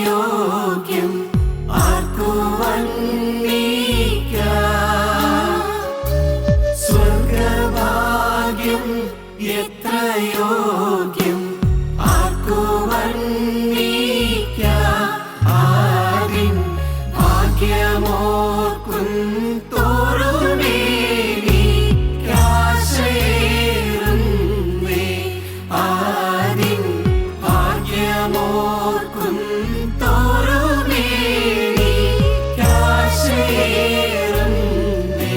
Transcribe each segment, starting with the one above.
യോഗ്യം ആർക്കു വർണ്ണിക്കാം? സ്വർഗഭാഗ്യം എത്ര യോഗ്യം ആർക്കു വർണ്ണിക്കാം? ആരിൻ ഭാഗ്യമോർക്കും തോറുമേനിക്കാശയേറുന്നേ. ആരിൻ ഭാഗ്യമോർക്കും തോറുമേനിക്കാശയേറുന്നേ.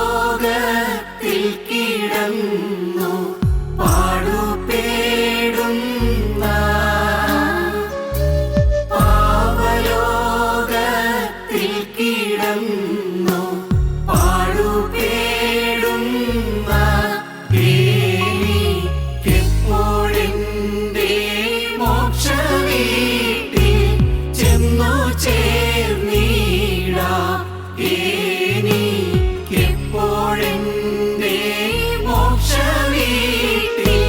പാവലോകത്തിൽ കിടന്നു പാടുപേടുന്ന പാവലോകത്തിൽ കിടന്നു പാടുപേടുന്ന എനിക്കെപ്പോഴെന്റെ മോക്ഷവീട്ടിൽ ചെന്നു ചേർന്നിടാം. എനിക്കെപ്പോഴെന്റെ മോക്ഷവീട്ടിൽ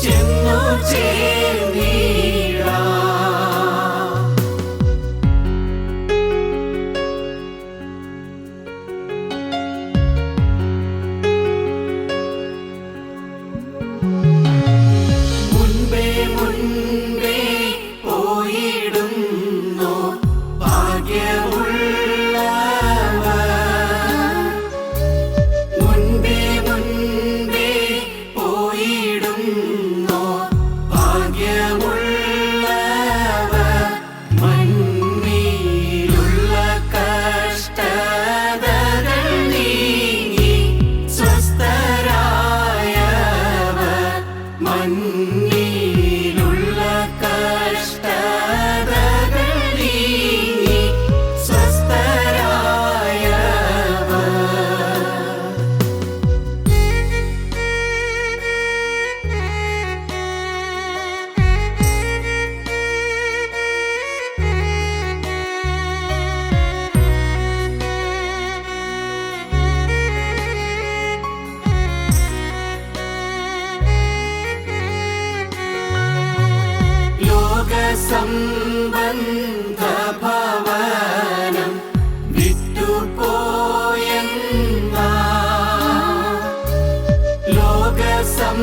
ചെന്നു ചേർന്നിടാം. മുൻപേ മുൻപേ പോയിടുന്നു ഭാഗ്യമുള്ളവർ. മുൻപേ മുൻപേ പോയിടുന്നു ഭാഗ്യമുള്ളവർ. മണ്ണിലുള്ള കഷ്ടതകൾ നീങ്ങി സ്വസ്ഥരായവർ. മണ്ണിലുള്ള കഷ്ടതകൾ നീങ്ങി സ്വസ്ഥരായവർ. ലോകസംബന്ധ ഭവനം വിട്ടുപോയെന്നാ.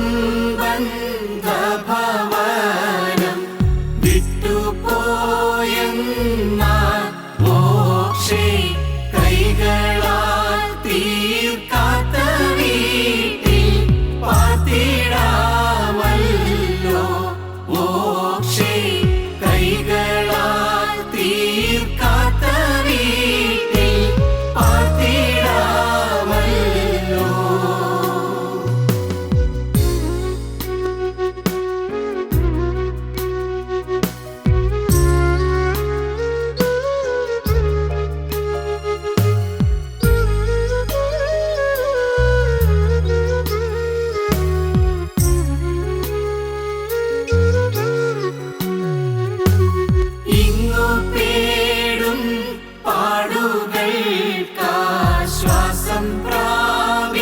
ലോകസംബന്ധ ഭവനം വിട്ടുപോയെന്നാ. മോക്ഷേ കൈകളാൽ തീർക്കാത്ത വീട്ടിൽ പാർത്തിടാമല്ലോ. മോക്ഷേ കൈകളാൽ തീർക്കാത്ത വീട്ടിൽ പാർത്തിടാമല്ലോ. ഇങ്ങു പേടും പാടുകൾക്കാശ്വാസം പ്രാപിപ്പാൻ.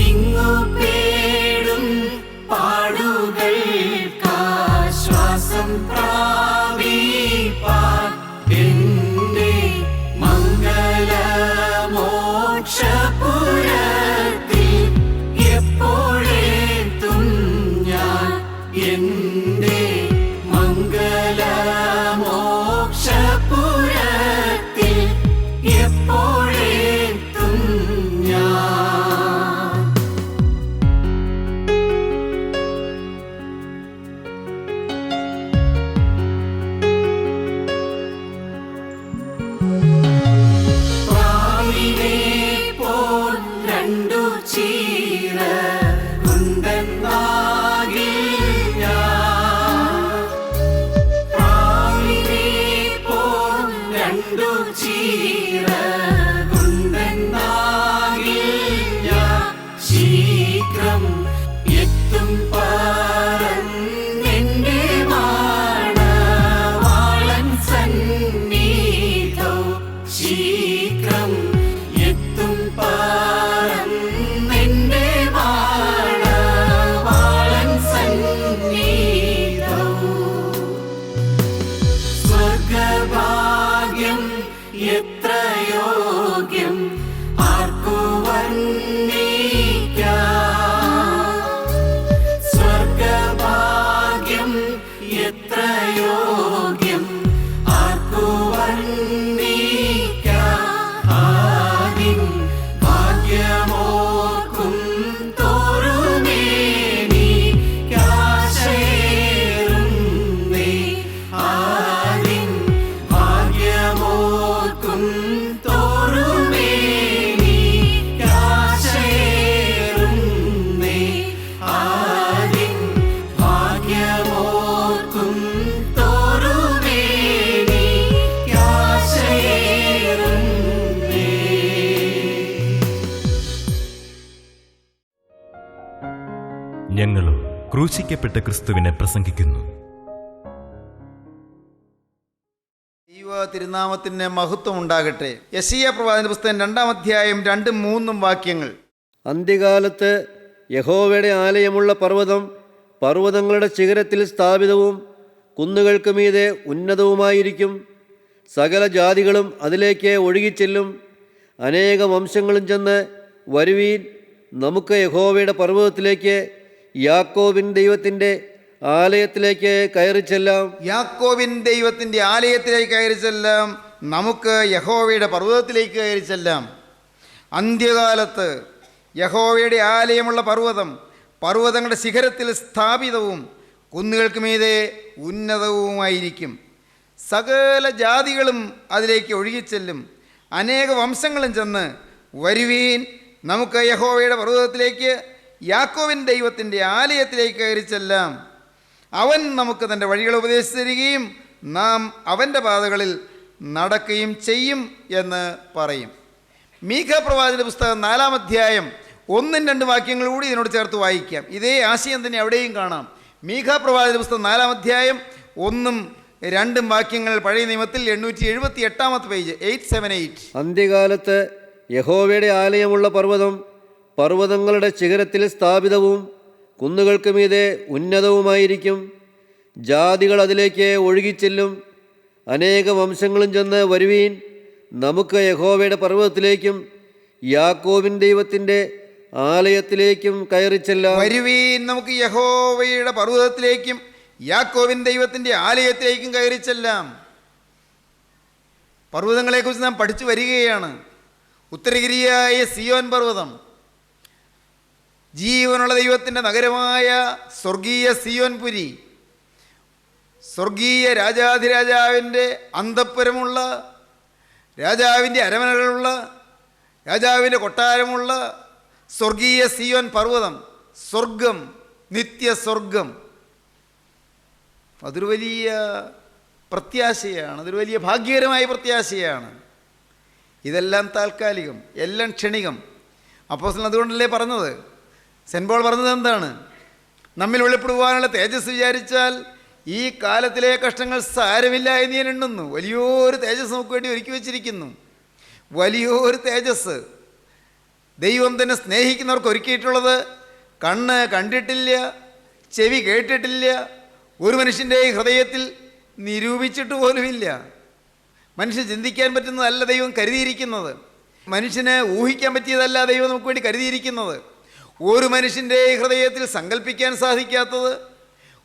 ഇങ്ങു പേടും പാടുകൾക്കാശ്വാസം പ്രാപിപ്പാൻ. എന്റെ മംഗലമോക്ഷപുരത്തിൽ എപ്പോഴെത്തും ഞാൻ? എന്റെ മംഗലമോക്ഷപുരത്തിൽ എപ്പോഴെത്തും ഞാൻ? പ്രാവിനെ പോ ഞങ്ങളോ ക്രൂശിക്കപ്പെട്ട ക്രിസ്തുവിനെ പ്രസംഗിക്കുന്നു. ദൈവ തിരുനാമത്തിന് മഹത്വം ഉണ്ടാകട്ടെ. യെശയ്യാ പ്രവാചകന്റെ പുസ്തകം 2-ാം അധ്യായം 2-3 വാക്യങ്ങൾ. അന്ത്യകാലത്ത് യഹോവയുടെ ആലയമുള്ള പർവ്വതം പർവ്വതങ്ങളുടെ ശിഖരത്തിൽ സ്ഥാപിതവും കുന്നുകൾക്ക് മീതെ ഉന്നതവുമായിരിക്കും. സകല ജാതികളും അതിലേക്ക് ഒഴുകിച്ചെല്ലും. അനേക വംശങ്ങളും ചെന്ന് വരുവീൻ, നമുക്ക് യഹോവയുടെ പർവ്വതത്തിലേക്ക്, യാക്കോബിൻ ദൈവത്തിൻ്റെ ആലയത്തിലേക്ക് കയറി ചെല്ലാം. യാക്കോബിൻ ദൈവത്തിൻ്റെ ആലയത്തിലേക്ക് കയറി ചെല്ലാം. നമുക്ക് യഹോവയുടെ പർവ്വതത്തിലേക്ക് കയറി ചെല്ലാം. അന്ത്യകാലത്ത് യഹോവയുടെ ആലയമുള്ള പർവ്വതം പർവ്വതങ്ങളുടെ ശിഖരത്തിൽ സ്ഥാപിതവും കുന്നുകൾക്ക് മീതെ ഉന്നതവുമായിരിക്കും. സകല ജാതികളും അതിലേക്ക് ഒഴുകിച്ചെല്ലും. അനേക വംശങ്ങളും ചെന്ന് വരുവീൻ, നമുക്ക് യഹോവയുടെ പർവ്വതത്തിലേക്ക്, യാക്കോബിൻ ദൈവത്തിൻ്റെ ആലയത്തിലേക്ക് കയറി ചെല്ലാം. അവൻ നമുക്ക് തൻ്റെ വഴികൾ ഉപദേശിച്ചു തരികയും നാം അവൻ്റെ പാതകളിൽ നടക്കുകയും ചെയ്യും എന്ന് പറയും. മീഖാ പ്രവാചകന്റെ പുസ്തകം 4-ാം അധ്യായം 1-2 വാക്യങ്ങൾ കൂടി ഇതിനോട് ചേർത്ത് വായിക്കാം. ഇതേ ആശയം തന്നെ അവിടെയും കാണാം. മീഖാ പ്രവാചകന്റെ പുസ്തകം 4-ാം അധ്യായം 1-2 വാക്യങ്ങൾ. പഴയ നിയമത്തിൽ 878 പേജ് 878. അന്ത്യകാലത്ത് യഹോവയുടെ ആലയമുള്ള പർവ്വതം പർവ്വതങ്ങളുടെ ശിഖരത്തിൽ സ്ഥാപിതവും കുന്നുകൾക്ക് മീതെ ഉന്നതവുമായിരിക്കും. ജാതികൾ അതിലേക്ക് ഒഴുകിച്ചെല്ലും. അനേക വംശങ്ങളും ചെന്ന് വരുവീൻ, നമുക്ക് യഹോവയുടെ പർവ്വതത്തിലേക്കും യാക്കോബിൻ ദൈവത്തിൻ്റെ ആലയത്തിലേക്കും കയറി ചെല്ലാം. വരുവീൻ, നമുക്ക് യഹോവയുടെ പർവ്വതത്തിലേക്കും യാക്കോബിൻ ദൈവത്തിൻ്റെ ആലയത്തിലേക്കും കയറി ചെല്ലാം. പർവ്വതങ്ങളെക്കുറിച്ച് നാം പഠിച്ചു വരികയാണ്. ഉത്തരഗിരിയായ സിയോൻ പർവ്വതം, ജീവനുള്ള ദൈവത്തിൻ്റെ നഗരമായ സ്വർഗീയ സിയോൻപുരി, സ്വർഗീയ രാജാധിരാജാവിൻ്റെ അന്തഃപുരമുള്ള, രാജാവിൻ്റെ അരമനകളുള്ള, രാജാവിൻ്റെ കൊട്ടാരമുള്ള സ്വർഗീയ സിയോൻ പർവ്വതം, സ്വർഗം, നിത്യസ്വർഗം. അതൊരു വലിയ പ്രത്യാശയാണ്, അതൊരു വലിയ ഭാഗ്യകരമായ പ്രത്യാശയാണ്. ഇതെല്ലാം താൽക്കാലികം, എല്ലാം ക്ഷണികം. അപ്പോസ്തലൻ അതുകൊണ്ടല്ലേ പറഞ്ഞത്, സെൻറ്റ് പോൾ പറഞ്ഞത് എന്താണ്? നമ്മിൽ വെളിപ്പെടുവാനുള്ള തേജസ് വിചാരിച്ചാൽ ഈ കാലത്തിലെ കഷ്ടങ്ങൾ സാരമില്ല എന്ന് ഞാൻ എണ്ണുന്നു. വലിയൊരു തേജസ് നമുക്ക് വേണ്ടി ഒരുക്കി വച്ചിരിക്കുന്നു. വലിയൊരു തേജസ് ദൈവം തന്നെ സ്നേഹിക്കുന്നവർക്ക് ഒരുക്കിയിട്ടുള്ളത് കണ്ണ് കണ്ടിട്ടില്ല, ചെവി കേട്ടിട്ടില്ല, ഒരു മനുഷ്യൻ്റെ ഹൃദയത്തിൽ നിരൂപിച്ചിട്ട് പോലുമില്ല. മനുഷ്യൻ ചിന്തിക്കാൻ പറ്റുന്നതല്ല ദൈവം കരുതിയിരിക്കുന്നത്. മനുഷ്യന് ഊഹിക്കാൻ പറ്റിയതല്ല ദൈവം നമുക്ക് വേണ്ടി കരുതിയിരിക്കുന്നത്. ഒരു മനുഷ്യൻ്റെ ഹൃദയത്തിൽ സങ്കല്പിക്കാൻ സാധിക്കാത്തത്,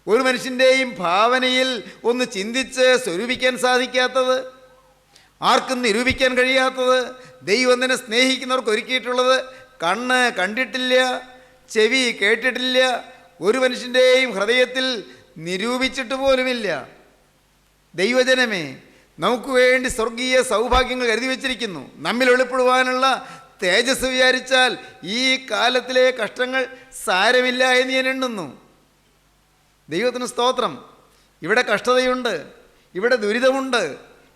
ഒരു മനുഷ്യൻ്റെയും ഭാവനയിൽ ഒന്ന് ചിന്തിച്ച് സ്വരൂപിക്കാൻ സാധിക്കാത്തത്, ആർക്കും നിരൂപിക്കാൻ കഴിയാത്തത് ദൈവം തന്നെ സ്നേഹിക്കുന്നവർക്ക് ഒരുക്കിയിട്ടുള്ളത് കണ്ണ് കണ്ടിട്ടില്ല, ചെവി കേട്ടിട്ടില്ല, ഒരു മനുഷ്യൻ്റെയും ഹൃദയത്തിൽ നിരൂപിച്ചിട്ട് പോലുമില്ല. ദൈവജനമേ, നമുക്ക് വേണ്ടി സ്വർഗീയ സൗഭാഗ്യങ്ങൾ കരുതി വച്ചിരിക്കുന്നു. നമ്മിൽ വെളിപ്പെടുവാനുള്ള തേജസ് വിചാരിച്ചാൽ ഈ കാലത്തിലെ കഷ്ടങ്ങൾ സാരമില്ല എന്ന് ഞാൻ എണ്ണുന്നു. ദൈവത്തിന് സ്തോത്രം. ഇവിടെ കഷ്ടതയുണ്ട്, ഇവിടെ ദുരിതമുണ്ട്,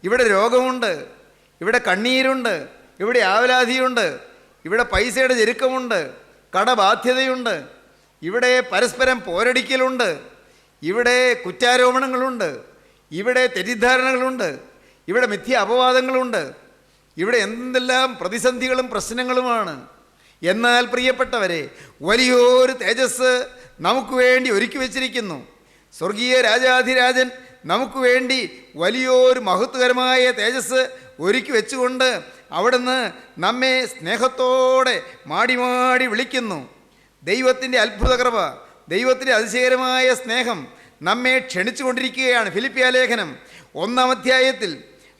ഇവിടെ രോഗമുണ്ട്, ഇവിടെ കണ്ണീരുണ്ട്, ഇവിടെ ആവലാധിയുണ്ട്, ഇവിടെ പൈസയുടെ ഞെരുക്കമുണ്ട്, കടബാധ്യതയുണ്ട്, ഇവിടെ പരസ്പരം പോരടിക്കലുണ്ട്, ഇവിടെ കുറ്റാരോപണങ്ങളുണ്ട്, ഇവിടെ തെറ്റിദ്ധാരണകളുണ്ട്, ഇവിടെ മിഥ്യ അപവാദങ്ങളുണ്ട്, ഇവിടെ എന്തെല്ലാം പ്രതിസന്ധികളും പ്രശ്നങ്ങളുമാണ്. എന്നാൽ പ്രിയപ്പെട്ടവരെ, വലിയൊരു തേജസ് നമുക്ക് വേണ്ടി ഒരുക്കി വച്ചിരിക്കുന്നു. സ്വർഗീയ രാജാധിരാജൻ നമുക്ക് വേണ്ടി വലിയൊരു മഹത്വകരമായ തേജസ് ഒരുക്കി വെച്ചുകൊണ്ട് അവിടുന്ന് നമ്മെ സ്നേഹത്തോടെ മാടി മാടി വിളിക്കുന്നു. ദൈവത്തിൻ്റെ അത്ഭുത കൃപ, ദൈവത്തിൻ്റെ അതിശയകരമായ സ്നേഹം നമ്മെ ക്ഷണിച്ചുകൊണ്ടിരിക്കുകയാണ്. ഫിലിപ്പിയ ലേഖനം 1-ാം അധ്യായത്തിൽ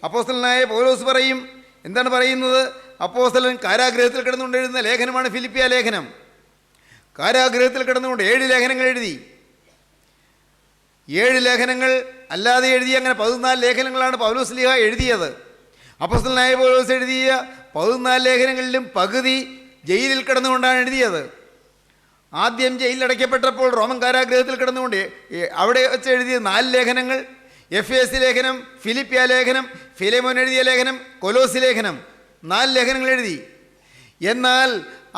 അപ്പോസ്തലനായ പൗലോസ് പറയും, എന്താണ് പറയുന്നത്? അപ്പോസ്തലൻ കാരാഗൃഹത്തിൽ കിടന്നുകൊണ്ട് എഴുതുന്ന ലേഖനമാണ് ഫിലിപ്പിയ ലേഖനം. കാരാഗൃഹത്തിൽ കിടന്നുകൊണ്ട് 7 ലേഖനങ്ങൾ എഴുതി. 7 ലേഖനങ്ങൾ അല്ലാതെ എഴുതി, അങ്ങനെ 14 ലേഖനങ്ങളാണ് പൗലോസ് ശ്ലീഹ എഴുതിയത്. അപ്പോസ്തലനായ പൗലോസ് എഴുതിയ 14 ലേഖനങ്ങളിലും പകുതി ജയിലിൽ കിടന്നുകൊണ്ടാണ് എഴുതിയത്. ആദ്യം ജയിലിലടയ്ക്കപ്പെട്ടപ്പോൾ റോമൻ കാരാഗൃഹത്തിൽ കിടന്നുകൊണ്ട് അവിടെ വെച്ച് എഴുതിയ 4 ലേഖനങ്ങൾ, എഫേസ്യ ലേഖനം, ഫിലിപ്പിയ ലേഖനം, ഫിലേമോൻ എഴുതിയ ലേഖനം, കൊലോസി ലേഖനം, 4 ലേഖനങ്ങൾ എഴുതി. എന്നാൽ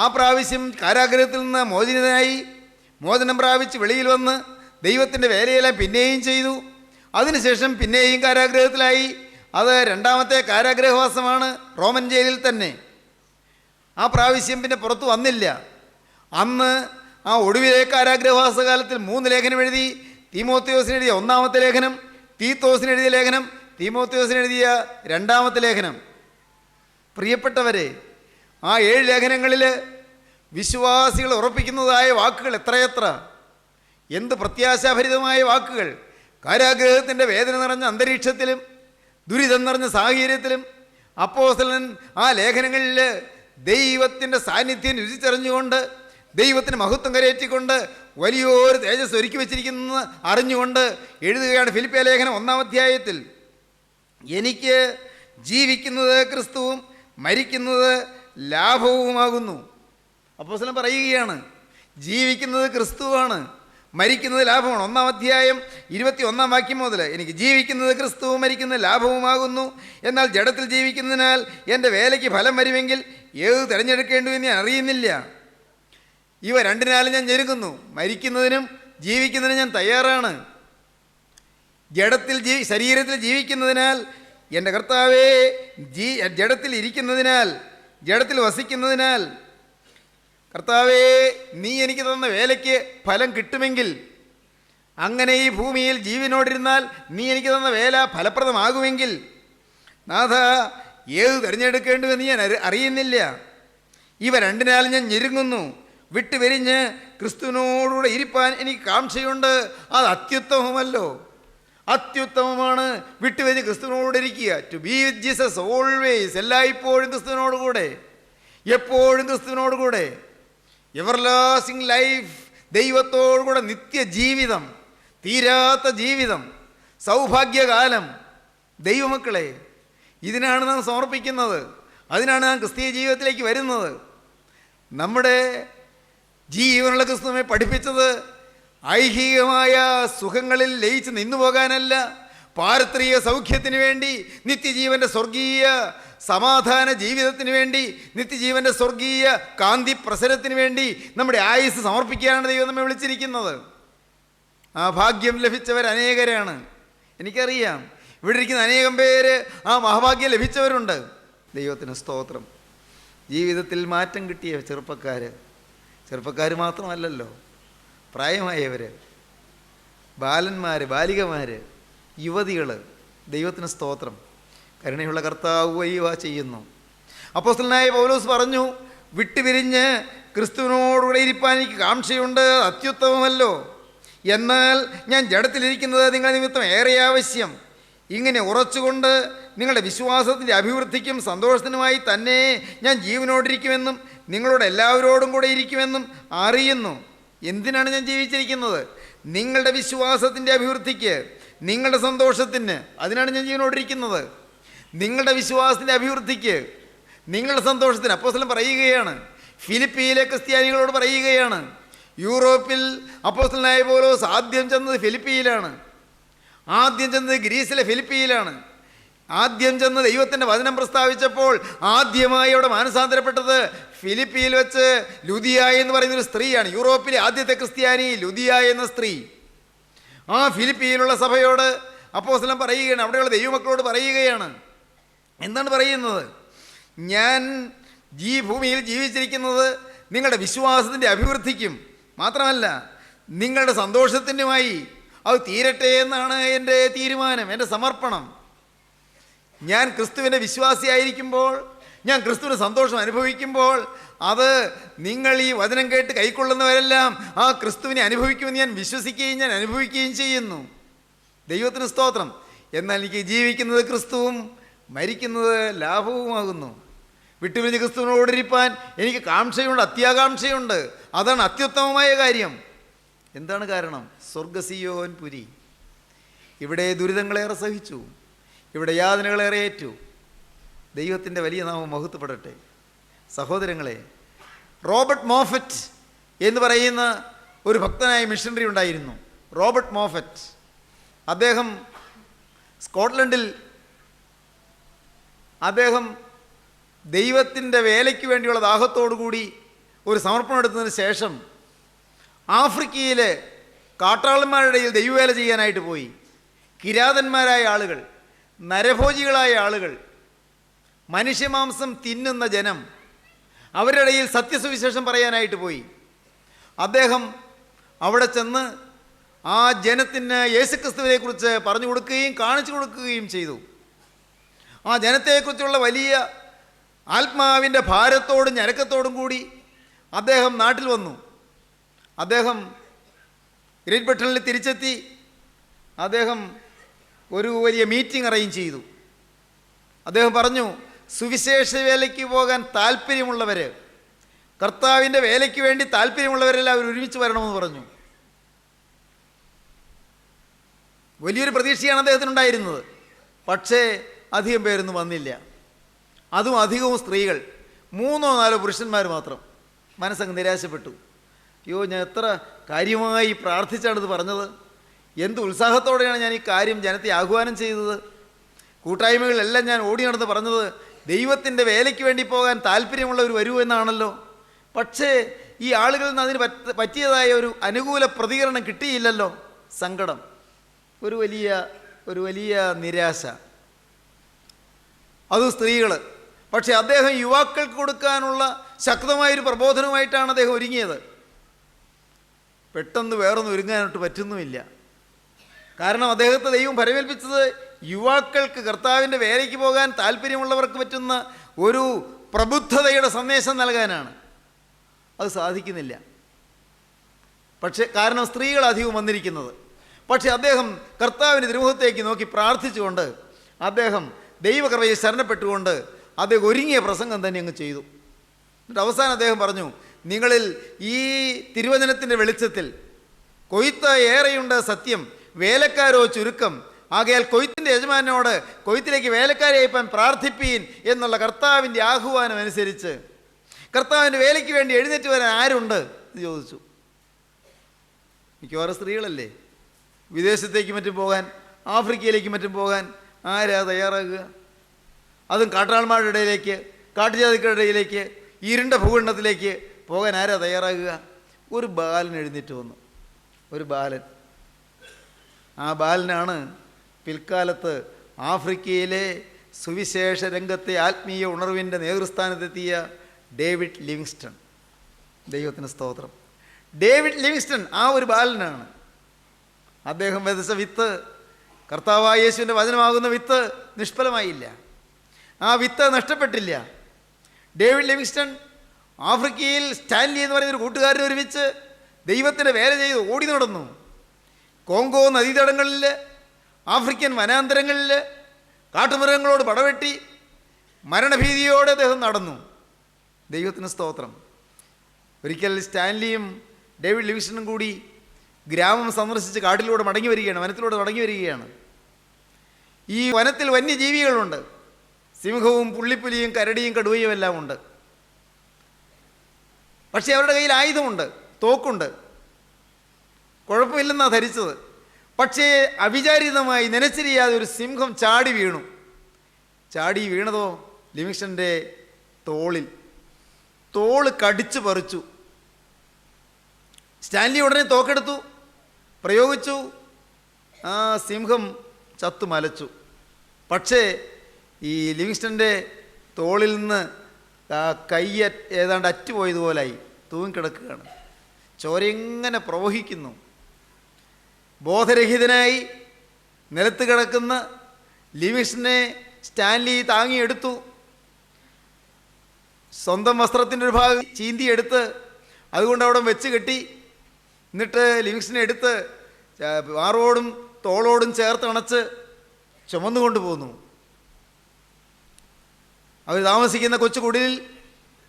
ആ പ്രാവശ്യം കാരാഗൃഹത്തിൽ നിന്ന് മോചിതനായി മോചനം പ്രാപിച്ച് വെളിയിൽ വന്ന് ദൈവത്തിൻ്റെ വേലയെല്ലാം പിന്നെയും ചെയ്തു. അതിനുശേഷം പിന്നെയും കാരാഗ്രഹത്തിലായി. അത് രണ്ടാമത്തെ കാരാഗ്രഹവാസമാണ്, റോമൻ ജയിലിൽ തന്നെ. ആ പ്രാവശ്യം പിന്നെ പുറത്തു വന്നില്ല. അന്ന് ആ ഒടുവിലെ കാരാഗ്രഹവാസകാലത്തിൽ 3 ലേഖനം എഴുതി. തീമോത്തിയോസിന് എഴുതിയ 1-ാമത്തെ ലേഖനം, തീത്തോസിന് എഴുതിയ ലേഖനം, തീമോത്തിയോസിന് എഴുതിയ 2-ാമത്തെ ലേഖനം. പ്രിയപ്പെട്ടവരെ, ആ 7 ലേഖനങ്ങളിൽ വിശ്വാസികൾ ഉറപ്പിക്കുന്നതായ വാക്കുകൾ എത്രയെത്ര! എന്ത് പ്രത്യാശാഭരിതമായ വാക്കുകൾ! കാരാഗ്രഹത്തിൻ്റെ വേദന നിറഞ്ഞ അന്തരീക്ഷത്തിലും ദുരിതം നിറഞ്ഞ സാഹചര്യത്തിലും അപ്പോസ്തലൻ ആ ലേഖനങ്ങളിൽ ദൈവത്തിൻ്റെ സാന്നിധ്യം രുചിച്ചറിഞ്ഞുകൊണ്ട്, ദൈവത്തിന് മഹത്വം കരയേറ്റിക്കൊണ്ട്, വലിയൊരു തേജസ് ഒരുക്കി വച്ചിരിക്കുന്നത് അറിഞ്ഞുകൊണ്ട് എഴുതുകയാണ്. ഫിലിപ്പിയ ലേഖനം 1-ാം അധ്യായത്തിൽ, എനിക്ക് ജീവിക്കുന്നത് ക്രിസ്തുവും മരിക്കുന്നത് ലാഭവുമാകുന്നു. അപ്പോസ്തലൻ പറയുകയാണ്, ജീവിക്കുന്നത് ക്രിസ്തുവാണ്, മരിക്കുന്നത് ലാഭമാണ്. 1-ാം അധ്യായം 21-ാം വാക്യം മുതൽ, എനിക്ക് ജീവിക്കുന്നത് ക്രിസ്തുവും മരിക്കുന്നത് ലാഭവുമാകുന്നു. എന്നാൽ ജഡത്തിൽ ജീവിക്കുന്നതിനാൽ എൻ്റെ വേലയ്ക്ക് ഫലം വരുമെങ്കിൽ ഏത് തിരഞ്ഞെടുക്കേണ്ടു എന്ന് ഞാൻ അറിയുന്നില്ല. ഇവ രണ്ടിനാലും ഞാൻ ഞെരുങ്ങുന്നു. മരിക്കുന്നതിനും ജീവിക്കുന്നതിനും ഞാൻ തയ്യാറാണ്. ശരീരത്തിൽ ജീവിക്കുന്നതിനാൽ എൻ്റെ കർത്താവേ, ജഡത്തിൽ ഇരിക്കുന്നതിനാൽ, ജഡത്തിൽ വസിക്കുന്നതിനാൽ, കർത്താവേ, നീ എനിക്ക് തന്ന വേലയ്ക്ക് ഫലം കിട്ടുമെങ്കിൽ, അങ്ങനെ ഈ ഭൂമിയിൽ ജീവനോടിരുന്നാൽ നീ എനിക്ക് തന്ന വേല ഫലപ്രദമാകുമെങ്കിൽ, നാഥ, ഏത് തിരഞ്ഞെടുക്കേണ്ടുവെന്ന് ഞാൻ അറിയുന്നില്ല. ഇവ രണ്ടിനാലും ഞാൻ ഞെരുങ്ങുന്നു. വിട്ടുപിരിഞ്ഞ് ക്രിസ്തുവിനോടുകൂടെ ഇരിപ്പാൻ എനിക്ക് കാംക്ഷയുണ്ട്. അത് അത്യുത്തമമല്ലോ, അത്യുത്തമമാണ് വിട്ടുപിരിഞ്ഞ് ക്രിസ്തുവിനോട് ഇരിക്കുക. To be with Jesus always, എല്ലായ്പ്പോഴും ക്രിസ്തുവിനോടുകൂടെ, എപ്പോഴും ക്രിസ്തുവിനോടുകൂടെ. എവർലാസ്റ്റിംഗ് ലൈഫ്, ദൈവത്തോടുകൂടെ നിത്യജീവിതം, തീരാത്ത ജീവിതം, സൗഭാഗ്യകാലം. ദൈവമക്കളെ, ഇതിനാണ് നാം സമർപ്പിക്കുന്നത്. അതിനാണ് നാം ക്രിസ്തീയ ജീവിതത്തിലേക്ക് വരുന്നത്. നമ്മുടെ ജീവനുള്ള ക്രിസ്തുവിനെ പഠിപ്പിച്ചത് ഐഹികമായ സുഖങ്ങളിൽ ലയിച്ച് നിന്നു പോകാനല്ല, പാരത്രിക സൗഖ്യത്തിന് വേണ്ടി, നിത്യജീവൻ്റെ സ്വർഗീയ സമാധാന ജീവിതത്തിന് വേണ്ടി, നിത്യജീവൻ്റെ സ്വർഗീയ കാന്തി പ്രസരത്തിന് വേണ്ടി നമ്മുടെ ആയുസ് സമർപ്പിക്കാനാണ് ദൈവം നമ്മെ വിളിച്ചിരിക്കുന്നത്. ആ ഭാഗ്യം ലഭിച്ചവർ അനേകരാണ്. എനിക്കറിയാം, ഇവിടെ ഇരിക്കുന്ന അനേകം പേര് ആ മഹാഭാഗ്യം ലഭിച്ചവരുണ്ട്. ദൈവത്തിന് സ്തോത്രം. ജീവിതത്തിൽ മാറ്റം കിട്ടിയ ചെറുപ്പക്കാർ മാത്രമല്ലല്ലോ, പ്രായമായവർ, ബാലന്മാർ, ബാലികമാർ, യുവതികൾ. ദൈവത്തിന് സ്തോത്രം. കരുണയുള്ള കർത്താവ് ഇവ ചെയ്യുന്നു. അപ്പോസ്തലനായ പൗലോസ് പറഞ്ഞു, വിട്ടുപിരിഞ്ഞ് ക്രിസ്തുവിനോടുകൂടെ ഇരിപ്പാൻ എനിക്ക് കാംക്ഷയുണ്ട്, അത്യുത്തമമല്ലോ. എന്നാൽ ഞാൻ ജഡത്തിലിരിക്കുന്നത് നിങ്ങളുടെ നിമിത്തം ഏറെ ആവശ്യം. ഇങ്ങനെ ഉറച്ചുകൊണ്ട് നിങ്ങളുടെ വിശ്വാസത്തിൻ്റെ അഭിവൃദ്ധിക്കും സന്തോഷത്തിനുമായി തന്നെ ഞാൻ ജീവനോടിരിക്കുമെന്നും നിങ്ങളോട് എല്ലാവരോടും കൂടെ ഇരിക്കുമെന്നും അറിയുന്നു. എന്തിനാണ് ഞാൻ ജീവിച്ചിരിക്കുന്നത്? നിങ്ങളുടെ വിശ്വാസത്തിൻ്റെ അഭിവൃദ്ധിക്ക്, നിങ്ങളുടെ സന്തോഷത്തിന്. അതിനാണ് ഞാൻ ജീവനോടിരിക്കുന്നത്. നിങ്ങളുടെ വിശ്വാസത്തിൻ്റെ അഭിവൃദ്ധിക്ക്, നിങ്ങളുടെ സന്തോഷത്തിന്. അപ്പോസ്തലൻ പറയുകയാണ്, ഫിലിപ്പിയിലെ ക്രിസ്ത്യാനികളോട് പറയുകയാണ്. യൂറോപ്പിൽ അപ്പോസ്തലനായ പൗലോസ് ആദ്യം ചെന്നത് ഫിലിപ്പിയിലാണ്. ആദ്യം ചെന്നത് ഗ്രീസിലെ ഫിലിപ്പിയിലാണ്. ആദ്യം ചെന്ന് ദൈവത്തിൻ്റെ വചനം പ്രസ്താവിച്ചപ്പോൾ ആദ്യമായി അവിടെ മാനസാന്തരപ്പെട്ടത് ഫിലിപ്പിയിൽ വെച്ച് ലുദിയ എന്ന് പറയുന്നൊരു സ്ത്രീയാണ്. യൂറോപ്പിലെ ആദ്യത്തെ ക്രിസ്ത്യാനി ലുദിയ എന്ന സ്ത്രീ. ആ ഫിലിപ്പിയിലുള്ള സഭയോട് അപ്പോസ്തലൻ പറയുകയാണ്, അവിടെയുള്ള ദൈവമക്കളോട് പറയുകയാണ്. എന്താണ് പറയുന്നത്? ഞാൻ ഈ ഭൂമിയിൽ ജീവിച്ചിരിക്കുന്നത് നിങ്ങളുടെ വിശ്വാസത്തിൻ്റെ അഭിവൃദ്ധിക്കും മാത്രമല്ല, നിങ്ങളുടെ സന്തോഷത്തിനുമായി. അത് തീരട്ടെ എന്നാണ് എൻ്റെ തീരുമാനം, എൻ്റെ സമർപ്പണം. ഞാൻ ക്രിസ്തുവിൻ്റെ വിശ്വാസിയായിരിക്കുമ്പോൾ, ഞാൻ ക്രിസ്തുവിന് സന്തോഷം അനുഭവിക്കുമ്പോൾ, അത് നിങ്ങൾ ഈ വചനം കേട്ട് കൈക്കൊള്ളുന്നവരെല്ലാം ആ ക്രിസ്തുവിനെ അനുഭവിക്കുമെന്ന് ഞാൻ വിശ്വസിക്കുകയും ഞാൻ അനുഭവിക്കുകയും ചെയ്യുന്നു. ദൈവത്തിന് സ്തോത്രം. എന്നാൽ എനിക്ക് ജീവിക്കുന്നത് ക്രിസ്തുവും മരിക്കുന്നത് ലാഭവുമാകുന്നു. വിട്ടുപിരിഞ്ഞ് ക്രിസ്തുവിനോടിരിപ്പാൻ എനിക്ക് കാംക്ഷയുണ്ട്, അത്യാകാംക്ഷയുണ്ട്. അതാണ് അത്യുത്തമമായ കാര്യം. എന്താണ് കാരണം? സ്വർഗസിയോൻ പുരി. ഇവിടെ ദുരിതങ്ങളേറെ സഹിച്ചു, ഇവിടെ യാതനകളേറെ ഏറ്റു. ദൈവത്തിൻ്റെ വലിയ നാമം മഹത്വപ്പെടട്ടെ. സഹോദരങ്ങളെ, റോബർട്ട് മോഫറ്റ് എന്ന് പറയുന്ന ഒരു ഭക്തനായ മിഷണറി ഉണ്ടായിരുന്നു. Robert Moffat. അദ്ദേഹം സ്കോട്ട്ലൻഡിൽ ദൈവത്തിൻ്റെ വേലയ്ക്ക് വേണ്ടിയുള്ള ദാഹത്തോടു കൂടി ഒരു സമർപ്പണം എടുത്തതിന് ശേഷം ആഫ്രിക്കയിലെ കാട്ടാളന്മാരുടെ ഇടയിൽ ദൈവവേല ചെയ്യാനായിട്ട് പോയി. കിരാതന്മാരായ ആളുകൾ, നരഭോജികളായ ആളുകൾ, മനുഷ്യമാംസം തിന്നുന്ന ജനം, അവരുടെ ഇടയിൽ സത്യസുവിശേഷം പറയാനായിട്ട് പോയി. അദ്ദേഹം അവിടെ ചെന്ന് ആ ജനത്തിന് യേശുക്രിസ്തുവിനെക്കുറിച്ച് പറഞ്ഞു കൊടുക്കുകയും കാണിച്ചു കൊടുക്കുകയും ചെയ്തു. ആ ജനത്തെക്കുറിച്ചുള്ള വലിയ ആത്മാവിൻ്റെ ഭാരത്തോടും ഞരക്കത്തോടും കൂടി അദ്ദേഹം നാട്ടിൽ വന്നു. അദ്ദേഹം ഗ്രേറ്റ് ബ്രിട്ടനിൽ തിരിച്ചെത്തി. അദ്ദേഹം ഒരു വലിയ മീറ്റിംഗ് അറേഞ്ച് ചെയ്തു. അദ്ദേഹം പറഞ്ഞു, സുവിശേഷ വേലയ്ക്ക് പോകാൻ താല്പര്യമുള്ളവർ, കർത്താവിൻ്റെ വേലയ്ക്ക് വേണ്ടി താല്പര്യമുള്ളവരെല്ലാം ഒരുമിച്ച് വരണമെന്ന് പറഞ്ഞു. വലിയൊരു പ്രതീക്ഷയാണ് അദ്ദേഹത്തിനുണ്ടായിരുന്നത്. പക്ഷേ അധികം പേരൊന്നും വന്നില്ല. അതും അധികവും സ്ത്രീകൾ, 3-4 പുരുഷന്മാർ മാത്രം. മനസ്സങ്ങ് നിരാശപ്പെട്ടു. അയ്യോ, ഞാൻ എത്ര കാര്യമായി പ്രാർത്ഥിച്ചാണിത് പറഞ്ഞത്, എന്ത് ഉത്സാഹത്തോടെയാണ് ഞാൻ ഈ കാര്യം ജനത്തെ ആഹ്വാനം ചെയ്തത്. കൂട്ടായ്മകളിലെല്ലാം ഞാൻ ഓടി നടന്ന് പറഞ്ഞത് ദൈവത്തിൻ്റെ വേലയ്ക്ക് വേണ്ടി പോകാൻ താല്പര്യമുള്ളവർ വരൂ എന്നാണല്ലോ. പക്ഷേ ഈ ആളുകളിൽ നിന്ന് അതിന് പറ്റിയതായ ഒരു അനുകൂല പ്രതികരണം കിട്ടിയില്ലല്ലോ. സങ്കടം, ഒരു വലിയ നിരാശ. അതും സ്ത്രീകൾ. പക്ഷേ അദ്ദേഹം യുവാക്കൾക്ക് കൊടുക്കാനുള്ള ശക്തമായൊരു പ്രബോധനവുമായിട്ടാണ് അദ്ദേഹം ഒരുങ്ങിയത്. പെട്ടെന്ന് വേറൊന്നും ഒരുങ്ങാനായിട്ട് പറ്റുന്നുമില്ല. കാരണം അദ്ദേഹത്തെ ദൈവം ഫലമേൽപ്പിച്ചത് യുവാക്കൾക്ക് കർത്താവിൻ്റെ വേലയ്ക്ക് പോകാൻ താല്പര്യമുള്ളവർക്ക് പറ്റുന്ന ഒരു പ്രബുദ്ധതയുടെ സന്ദേശം നൽകാനാണ്. അത് സാധിക്കുന്നില്ല. പക്ഷേ കാരണം സ്ത്രീകൾ അധികം വന്നിരിക്കുന്നത്. പക്ഷേ അദ്ദേഹം കർത്താവിൻ്റെ തിരുമുഖത്തേക്ക് നോക്കി പ്രാർത്ഥിച്ചുകൊണ്ട് അദ്ദേഹം ദൈവകൃപയെ ശരണപ്പെട്ടുകൊണ്ട് അദ്ദേഹം ഒരുങ്ങിയ പ്രസംഗം തന്നെ അങ്ങ് ചെയ്തു. എന്നിട്ട് അവസാനം അദ്ദേഹം പറഞ്ഞു, നിങ്ങളിൽ ഈ തിരുവചനത്തിൻ്റെ വെളിച്ചത്തിൽ കൊയ്ത്ത് ഏറെയുണ്ട് സത്യം, വേലക്കാരോ ചുരുക്കം, ആകയാൽ കൊയ്ത്തിൻ്റെ യജമാനോട് കൊയ്ത്തിലേക്ക് വേലക്കാരെ അയപ്പാൻ പ്രാർത്ഥിപ്പീൻ എന്നുള്ള കർത്താവിൻ്റെ ആഹ്വാനം അനുസരിച്ച് കർത്താവിൻ്റെ വേലയ്ക്ക് വേണ്ടി എഴുന്നേറ്റ് വരാൻ ആരുണ്ട് എന്ന് ചോദിച്ചു. മിക്കവാറും സ്ത്രീകളല്ലേ. വിദേശത്തേക്ക് മറ്റും പോകാൻ, ആഫ്രിക്കയിലേക്ക് മറ്റും പോകാൻ ആരാ തയ്യാറാകുക? അതും കാട്ടാളന്മാരുടെ ഇടയിലേക്ക്, കാട്ടുജാതിക്കാരുടെ ഇടയിലേക്ക്, ഇരുണ്ട ഭൂഖണ്ഡത്തിലേക്ക് പോകാൻ ആരാ തയ്യാറാകുക? ഒരു ബാലൻ എഴുന്നേറ്റ് വന്നു. ഒരു ബാലൻ. ആ ബാലനാണ് പിൽക്കാലത്ത് ആഫ്രിക്കയിലെ സുവിശേഷ രംഗത്തെ ആത്മീയ ഉണർവിൻ്റെ നേതൃസ്ഥാനത്തെത്തിയ ഡേവിഡ് ലിവിങ്സ്റ്റൺ. ദൈവത്തിന് സ്തോത്രം. ഡേവിഡ് ലിവിങ്സ്റ്റൺ ആ ഒരു ബാലനാണ്. അദ്ദേഹം വിതച്ച വിത്ത്, കർത്താവായ യേശുവിൻ്റെ വചനമാകുന്ന വിത്ത് നിഷ്ഫലമായില്ല. ആ വിത്ത് നഷ്ടപ്പെട്ടില്ല. ഡേവിഡ് ലിവിങ്സ്റ്റൺ ആഫ്രിക്കയിൽ സ്റ്റാൻലി എന്ന് പറയുന്നൊരു കൂട്ടുകാരൻ ഒരുമിച്ച് ദൈവത്തിൻ്റെ വേല ചെയ്ത് ഓടി നടന്നു. കോങ്കോ നദീതടങ്ങളിൽ, ആഫ്രിക്കൻ വനാന്തരങ്ങളിൽ കാട്ടുമൃഗങ്ങളോട് പടവെട്ടി മരണഭീതിയോടെ അദ്ദേഹം നടന്നു. ദൈവത്തിന് സ്തോത്രം. ഒരിക്കൽ സ്റ്റാൻലിയും ഡേവിഡ് ലിവിങ്സ്റ്റണും കൂടി ഗ്രാമം സന്ദർശിച്ച് കാട്ടിലൂടെ മടങ്ങി വരികയാണ്, വനത്തിലൂടെ മടങ്ങി വരികയാണ്. ഈ വനത്തിൽ വന്യജീവികളുണ്ട്. സിംഹവും പുള്ളിപ്പുലിയും കരടിയും കടുവയും എല്ലാം ഉണ്ട്. പക്ഷേ അവരുടെ കയ്യിൽ ആയുധമുണ്ട്, തോക്കുണ്ട്. കുഴപ്പമില്ലെന്നാണ് ധരിച്ചത്. പക്ഷേ അവിചാരിതമായി നനച്ചിരിയാതെ ഒരു സിംഹം ചാടി വീണു. ചാടി വീണതോ ലിവിങ്സ്റ്റൻ്റെ തോളിൽ. തോള് കടിച്ചു പറിച്ചു. സ്റ്റാൻലി ഉടനെ തോക്കെടുത്തു, പ്രയോഗിച്ചു. ആ സിംഹം ചത്തു മലച്ചു. പക്ഷേ ഈ ലിവിങ്സ്റ്റൻ്റെ തോളിൽ നിന്ന് ആ കൈ ഏതാണ്ട് അറ്റുപോയതുപോലായി തൂങ്ങിക്കിടക്കുകയാണ്. ചോരയെങ്ങനെ പ്രവഹിക്കുന്നു. ബോധരഹിതനായി നിലത്ത് കിടക്കുന്ന ലിവിങ്സ്റ്റനെ സ്റ്റാൻലി താങ്ങിയെടുത്തു. സ്വന്തം വസ്ത്രത്തിൻ്റെ ഒരു ഭാഗം ചീന്തിയെടുത്ത് അതുകൊണ്ട് അവിടെ വെച്ച് കെട്ടി. എന്നിട്ട് ലിവിങ്സ്റ്റനെ എടുത്ത് മാറോടും തോളോടും ചേർത്ത് അണച്ച് ചുമന്നുകൊണ്ട് പോന്നു. അവർ താമസിക്കുന്ന കൊച്ചു കുടിലിൽ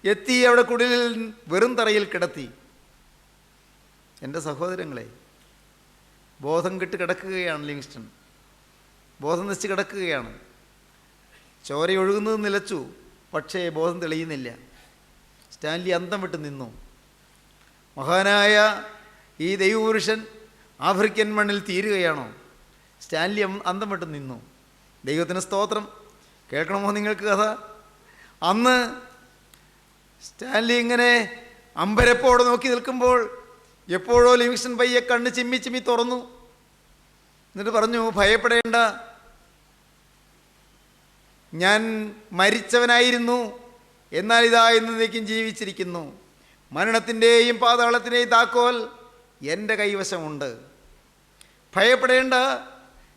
എത്തി. അവിടെ കുടിലിൽ വെറും തറയിൽ കിടത്തി. എൻ്റെ സഹോദരങ്ങളെ, ബോധം കെട്ട് കിടക്കുകയാണ് ലിവിങ്സ്റ്റൺ. ബോധം നശിച്ച് കിടക്കുകയാണ്. ചോരയൊഴുകുന്നത് നിലച്ചു. പക്ഷേ ബോധം തെളിയുന്നില്ല. സ്റ്റാൻലി അന്തം വിട്ട് നിന്നു. മഹാനായ ഈ ദൈവപുരുഷൻ ആഫ്രിക്കൻ മണ്ണിൽ തീരുകയാണോ? സ്റ്റാൻലി അന്തം വിട്ട് നിന്നു. ദൈവത്തിന് സ്തോത്രം. കേൾക്കണമോ നിങ്ങൾക്ക് കഥ? അന്ന് സ്റ്റാൻലി ഇങ്ങനെ അമ്പരപ്പോടെ നോക്കി നിൽക്കുമ്പോൾ എപ്പോഴോ ലിവിങ്സ്റ്റൺ പയ്യെ കണ്ണ് ചിമ്മി ചിമ്മി തുറന്നു. എന്നിട്ട് പറഞ്ഞു, ഭയപ്പെടേണ്ട, ഞാൻ മരിച്ചവനായിരുന്നു, എന്നാൽ ഇതാ എന്നേക്കും ജീവിച്ചിരിക്കുന്നു. മരണത്തിൻ്റെയും പാതാളത്തിൻ്റെയും താക്കോൽ എൻ്റെ കൈവശമുണ്ട്. ഭയപ്പെടേണ്ട,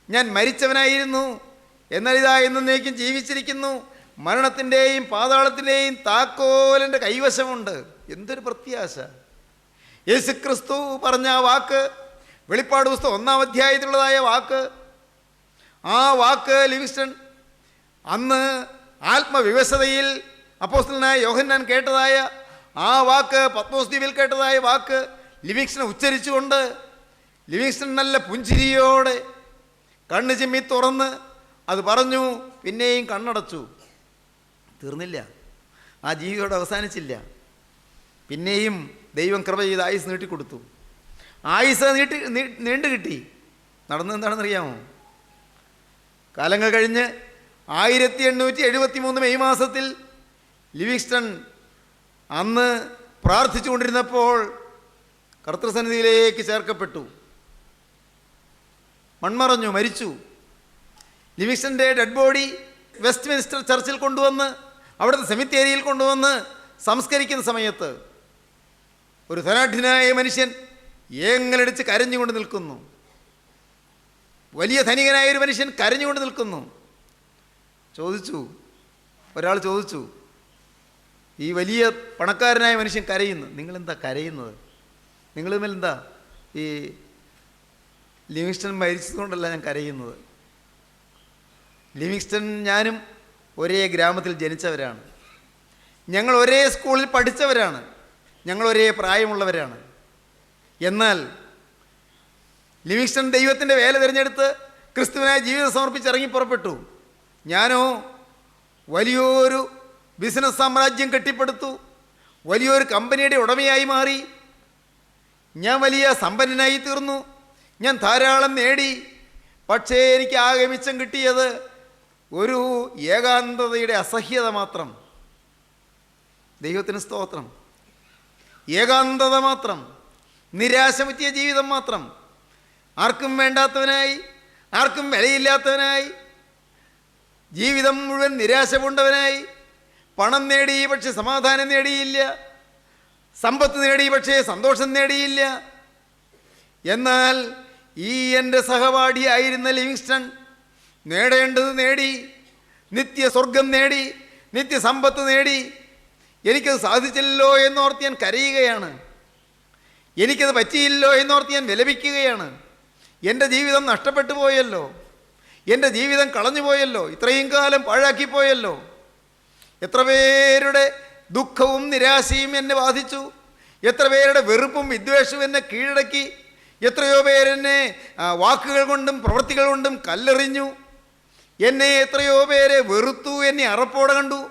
ഞാൻ മരിച്ചവനായിരുന്നു, എന്നാൽ ഇതാ എന്നേക്കും ജീവിച്ചിരിക്കുന്നു. മരണത്തിൻ്റെയും പാതാളത്തിൻ്റെയും താക്കോൽ എൻ്റെ കൈവശമുണ്ട്. എന്തൊരു പ്രത്യാശ! യേശുക്രിസ്തു പറഞ്ഞ ആ വാക്ക്, വെളിപ്പാട് പുസ്തകം 1-ാം അധ്യായത്തിലുള്ളതായ വാക്ക്, ആ വാക്ക് ലിവിങ്സ്റ്റൺ അന്ന് ആത്മവിവശതയിൽ അപ്പോസ്തലനായ യോഹന്നാൻ കേട്ടതായ ആ വാക്ക്, പത്മോസ് ദ്വീപിൽ കേട്ടതായ വാക്ക് ലിവിങ്സ്റ്റൺ ഉച്ചരിച്ചുകൊണ്ട് ലിവിങ്സ്റ്റൺ നല്ല പുഞ്ചിരിയോടെ കണ്ണ് ചിമ്മി തുറന്ന് അത് പറഞ്ഞു. പിന്നെയും കണ്ണടച്ചു. തീർന്നില്ല, ആ ജീവിയോട് അവസാനിച്ചില്ല. പിന്നെയും ദൈവം കൃപ ചെയ്ത് ആയുസ് നീട്ടിക്കൊടുത്തു. ആയുസ് നീണ്ടു കിട്ടി. നടന്നെന്താണെന്നറിയാമോ? കാലങ്ങൾ കഴിഞ്ഞ് 1873 മെയ് മാസത്തിൽ ലിവിങ്സ്റ്റൺ അന്ന് പ്രാർത്ഥിച്ചുകൊണ്ടിരുന്നപ്പോൾ കർത്തൃസന്നിധിയിലേക്ക് ചേർക്കപ്പെട്ടു. മൺമറഞ്ഞു, മരിച്ചു. ലിവിങ്സ്റ്റൻ്റെ ഡെഡ് ബോഡി വെസ്റ്റ്മിൻസ്റ്റർ ചർച്ചിൽ കൊണ്ടുവന്ന്, അവിടുത്തെ സെമിത്തേരിയിൽ കൊണ്ടുവന്ന് സംസ്കരിക്കുന്ന സമയത്ത് ഒരു ധനാഢ്യനായ മനുഷ്യൻ ഏങ്ങലടിച്ച് കരഞ്ഞുകൊണ്ട് നിൽക്കുന്നു. വലിയ ധനികനായ ഒരു മനുഷ്യൻ കരഞ്ഞുകൊണ്ട് നിൽക്കുന്നു. ഒരാൾ ചോദിച്ചു, ഈ വലിയ പണക്കാരനായ മനുഷ്യൻ കരയുന്നു, നിങ്ങളെന്താ കരയുന്നത്? നിങ്ങൾ തമ്മിലെന്താ? ഈ ലിവിങ്സ്റ്റൺ മരിച്ചതുകൊണ്ടല്ല ഞാൻ കരയുന്നത്. ലിവിങ്സ്റ്റൺ ഞാനും ഒരേ ഗ്രാമത്തിൽ ജനിച്ചവരാണ്, ഞങ്ങൾ ഒരേ സ്കൂളിൽ പഠിച്ചവരാണ്, ഞങ്ങൾ ഒരേ പ്രായമുള്ളവരാണ്. എന്നാൽ ലിവിങ്സ്റ്റൺ ദൈവത്തിൻ്റെ വേല തിരഞ്ഞെടുത്ത് ക്രിസ്തുവിനായി ജീവിതം സമർപ്പിച്ച് ഇറങ്ങി പുറപ്പെട്ടു. ഞാനോ വലിയൊരു ബിസിനസ് സാമ്രാജ്യം കെട്ടിപ്പടുത്തു, വലിയൊരു കമ്പനിയുടെ ഉടമയായി മാറി. ഞാൻ വലിയ സമ്പന്നനായി തീർന്നു, ഞാൻ ധാരാളം നേടി. പക്ഷേ എനിക്ക് ആകെ മിച്ചം കിട്ടിയത് ഒരു ഏകാന്തതയുടെ അസഹ്യത മാത്രം. ദൈവത്തിന് സ്തോത്രം. ഏകാന്തത മാത്രം, നിരാശ പറ്റിയ ജീവിതം മാത്രം. ആർക്കും വേണ്ടാത്തവനായി, ആർക്കും വിലയില്ലാത്തവനായി, ജീവിതം മുഴുവൻ നിരാശ പൂണ്ടവനായി. പണം നേടി, പക്ഷെ സമാധാനം നേടിയില്ല. സമ്പത്ത് നേടി, പക്ഷേ സന്തോഷം നേടിയില്ല. എന്നാൽ ഈ എൻ്റെ സഹപാഠിയായിരുന്ന ലിവിങ്സ്റ്റൺ നേടേണ്ടത് നേടി, നിത്യസ്വർഗം നേടി, നിത്യസമ്പത്ത് നേടി. എനിക്കത് സാധിച്ചില്ലല്ലോ എന്നോർത്ത് ഞാൻ കരയുകയാണ്. എനിക്കത് പറ്റിയില്ലോ എന്നോർത്ത് ഞാൻ വിലപിക്കുകയാണ്. എൻ്റെ ജീവിതം നഷ്ടപ്പെട്ടു പോയല്ലോ, എൻ്റെ ജീവിതം കളഞ്ഞു പോയല്ലോ, ഇത്രയും കാലം പാഴാക്കിപ്പോയല്ലോ. എത്ര പേരുടെ ദുഃഖവും നിരാശയും എന്നെ ബാധിച്ചു, എത്ര പേരുടെ വെറുപ്പും വിദ്വേഷവും എന്നെ കീഴടക്കി, എത്രയോ പേരെന്നെ വാക്കുകൾ കൊണ്ടും പ്രവൃത്തികൾ കൊണ്ടും കല്ലെറിഞ്ഞു, എന്നെ എത്രയോ പേരെ വെറുത്തു, എന്നെ അറപ്പോടെ കണ്ടു.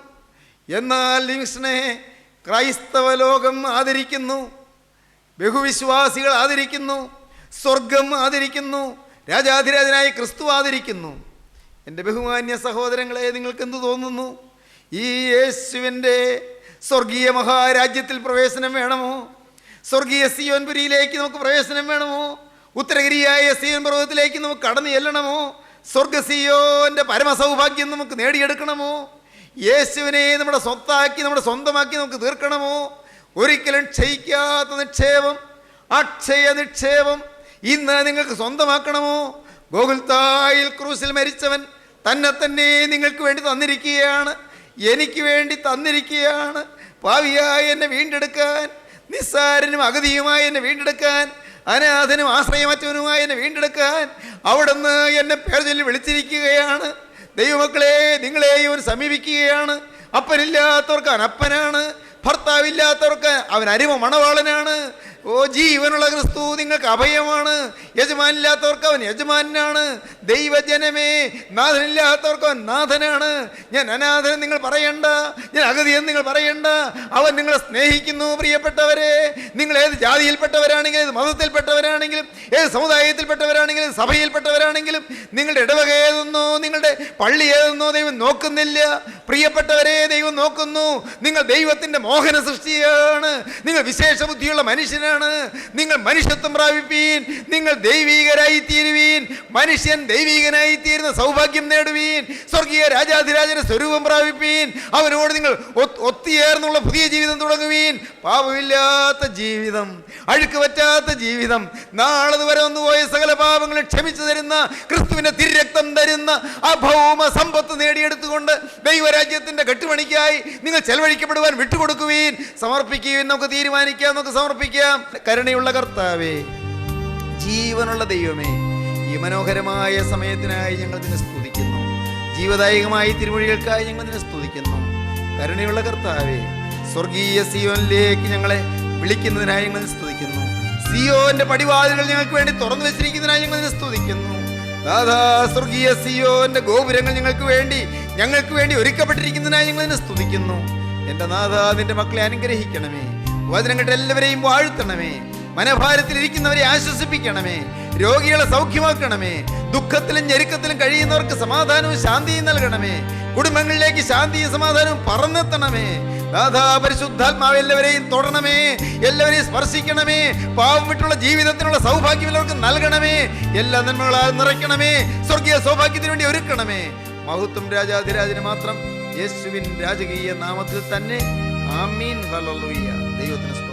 എന്നാൽ ലിവിങ്സ്റ്റനെ ക്രൈസ്തവ ലോകം ആദരിക്കുന്നു, ബഹുവിശ്വാസികൾ ആദരിക്കുന്നു, സ്വർഗം ആദരിക്കുന്നു, രാജാധിരാജനായ ക്രിസ്തു ആദരിക്കുന്നു. എൻ്റെ ബഹുമാന്യ സഹോദരങ്ങളെ, നിങ്ങൾക്ക് എന്തു തോന്നുന്നു? ഈ യേശുവിൻ്റെ സ്വർഗീയ മഹാരാജ്യത്തിൽ പ്രവേശനം വേണമോ? സ്വർഗീയ സിയോൻപുരിയിലേക്ക് നമുക്ക് പ്രവേശനം വേണമോ? ഉത്തരഗിരിയായ സിയോൻ പർവ്വതത്തിലേക്ക് നമുക്ക് കടന്നു ചെല്ലണമോ? സ്വർഗ സിയോൻ്റെ പരമസൗഭാഗ്യം നമുക്ക് നേടിയെടുക്കണമോ? യേശുവിനെ നമ്മുടെ സ്വത്താക്കി, നമ്മുടെ സ്വന്തമാക്കി നമുക്ക് തീർക്കണമോ? ഒരിക്കലും ക്ഷയിക്കാത്ത നിക്ഷേപം, അക്ഷയ നിക്ഷേപം ഇന്ന് നിങ്ങൾക്ക് സ്വന്തമാക്കണമോ? ഗോകുൽത്തായിൽ ക്രൂസിൽ മരിച്ചവൻ തന്നെ നിങ്ങൾക്ക് വേണ്ടി തന്നിരിക്കുകയാണ്, എനിക്ക് വേണ്ടി തന്നിരിക്കുകയാണ്. പാവിയായി എന്നെ വീണ്ടെടുക്കാൻ, നിസ്സാരനും അഗതിയുമായി എന്നെ വീണ്ടെടുക്കാൻ, അനാഥനും ആശ്രയമറ്റവനുമായി എന്നെ വീണ്ടെടുക്കാൻ അവിടുന്ന് എന്നെ പേർ ചൊല്ലി വിളിച്ചിരിക്കുകയാണ്. ദൈവമക്കളെ, നിങ്ങളെയും സമീപിക്കുകയാണ്. അപ്പനില്ലാത്തവർക്ക് അനപ്പനാണ്, ഭർത്താവില്ലാത്തവർക്ക് അവൻ അരിമ മണവാളനാണ്. ഓ ജീവനുള്ള ക്രിസ്തു നിങ്ങൾക്ക് അഭയമാണ്. യജമാനില്ലാത്തവർക്ക് അവൻ യജമാനാണ്. ദൈവജനമേ, നാഥനില്ലാത്തവർക്ക് അവൻ നാഥനാണ്. ഞാൻ അനാഥൻ നിങ്ങൾ പറയണ്ട, ഞാൻ അഗതിയെന്ന് നിങ്ങൾ പറയണ്ട. അവൻ നിങ്ങളെ സ്നേഹിക്കുന്നു. പ്രിയപ്പെട്ടവരെ, നിങ്ങൾ ഏത് ജാതിയിൽപ്പെട്ടവരാണെങ്കിലും, ഏത് മതത്തിൽപ്പെട്ടവരാണെങ്കിലും, ഏത് സമുദായത്തിൽപ്പെട്ടവരാണെങ്കിലും, ഏത് സഭയിൽപ്പെട്ടവരാണെങ്കിലും, നിങ്ങളുടെ ഇടവക ഏതെന്നോ, നിങ്ങളുടെ പള്ളി ഏതെന്നോ ദൈവം നോക്കുന്നില്ല. പ്രിയപ്പെട്ടവരെ, ദൈവം നോക്കുന്നു. നിങ്ങൾ ദൈവത്തിൻ്റെ മോഹന സൃഷ്ടിയാണ്. നിങ്ങൾ വിശേഷ ബുദ്ധിയുള്ള മനുഷ്യനാണ്. വിളിക്കുകയാണ്. നിങ്ങൾ മനുഷ്യത്വം പ്രാപിപ്പീൻ, നിങ്ങൾ ദൈവീകരായി തീരുവീൻ, മനുഷ്യൻ ദൈവീകനായി തീരുന്ന സൗഭാഗ്യം നേടുവീൻ, സ്വർഗീയ രാജാധിരാജന്റെ സ്വരൂപം പ്രാപിപ്പീൻ, അവനോട് നിങ്ങൾ ഒത്തുചേർന്നുള്ള പുതിയ ജീവിതം തുടങ്ങുവീൻ. പാപമില്ലാത്ത ജീവിതം, അഴുക്ക് പറ്റാത്ത ജീവിതം, നാളെ വരെ ഒന്നുപോയ സകല പാപങ്ങളും ക്ഷമിച്ചു തരുന്ന ക്രിസ്തുവിന്റെ തിരുരക്തം തരുന്ന ആ ഭൗമ സമ്പത്ത് നേടിയെടുത്തുകൊണ്ട് ദൈവരാജ്യത്തിന്റെ കെട്ടുപണിക്കായി നിങ്ങൾ ചെലവഴിക്കപ്പെടുവാൻ വിട്ടുകൊടുക്കുവീൻ. സമർപ്പിക്കുവീൻ. നമുക്ക് തീരുമാനിക്കാം, നമുക്ക് സമർപ്പിക്കാം. കരുണയുള്ള കർത്താവേ, ജീവനുള്ള ദൈവമേ, ഈ മനോഹരമായ സമയത്തിനായി ഞങ്ങൾ നിന്നെ സ്തുതിക്കുന്നു. ജീവദായകമായ തിരുമൊഴികൾക്കായി ഞങ്ങൾ നിന്നെ സ്തുതിക്കുന്നു. കരുണയുള്ള കർത്താവേ, സ്വർഗീയ സിയോനിലേക്ക് ഞങ്ങളെ വിളിക്കുന്നതിനായി ഞങ്ങൾ സ്തുതിക്കുന്നു. സിയോന്റെ പടിവാതിലുകൾ ഞങ്ങൾക്ക് വേണ്ടി തുറന്നു വെച്ചിരിക്കുന്നതിനായി ഞങ്ങൾ നിന്നെ സ്തുതിക്കുന്നു. ദാദാ, സ്വർഗീയ സിയോന്റെ ഗോപുരങ്ങൾ ഞങ്ങൾക്ക് വേണ്ടി ഒരുക്കപ്പെട്ടിരിക്കുന്നതിനായി ഞങ്ങൾ നിന്നെ സ്തുതിക്കുന്നു. എൻ്റെ നാഥ, നിന്റെ മക്കളെ അനുഗ്രഹിക്കണമേ. വചനം കേട്ട് എല്ലാവരെയും വാഴ്ത്തണമേ. മനഭാരത്തിലിരിക്കുന്നവരെ ആശ്വസിപ്പിക്കണമേ. രോഗികളെ സൗഖ്യമാക്കണമേ. ദുഃഖത്തിലും ഞെരുക്കത്തിലും കഴിയുന്നവർക്ക് സമാധാനവും ശാന്തിയും നൽകണമേ. കുടുംബങ്ങളിലേക്ക് ശാന്തിയും സമാധാനവും പറന്നെത്തണമേ. ദാദാ, പരിശുദ്ധാത്മാവ് എല്ലാവരെയും തൊടണമേ, എല്ലാവരെയും സ്പർശിക്കണമേ. പാവം വിട്ടുള്ള ജീവിതത്തിനുള്ള സൗഭാഗ്യം എല്ലാവർക്കും നൽകണമേ. എല്ലാ നന്മകളാൽ നിറയ്ക്കണമേ. സ്വർഗീയ സൗഭാഗ്യത്തിന് വേണ്ടി ഒരുക്കണമേ. മഹത്വം രാജാധിരാജന് മാത്രം, യേശുവിൻ രാജകീയ നാമത്തിൽ തന്നെ. ആമീൻ. ഹല്ലേലൂയ. ദൈവത്തിന്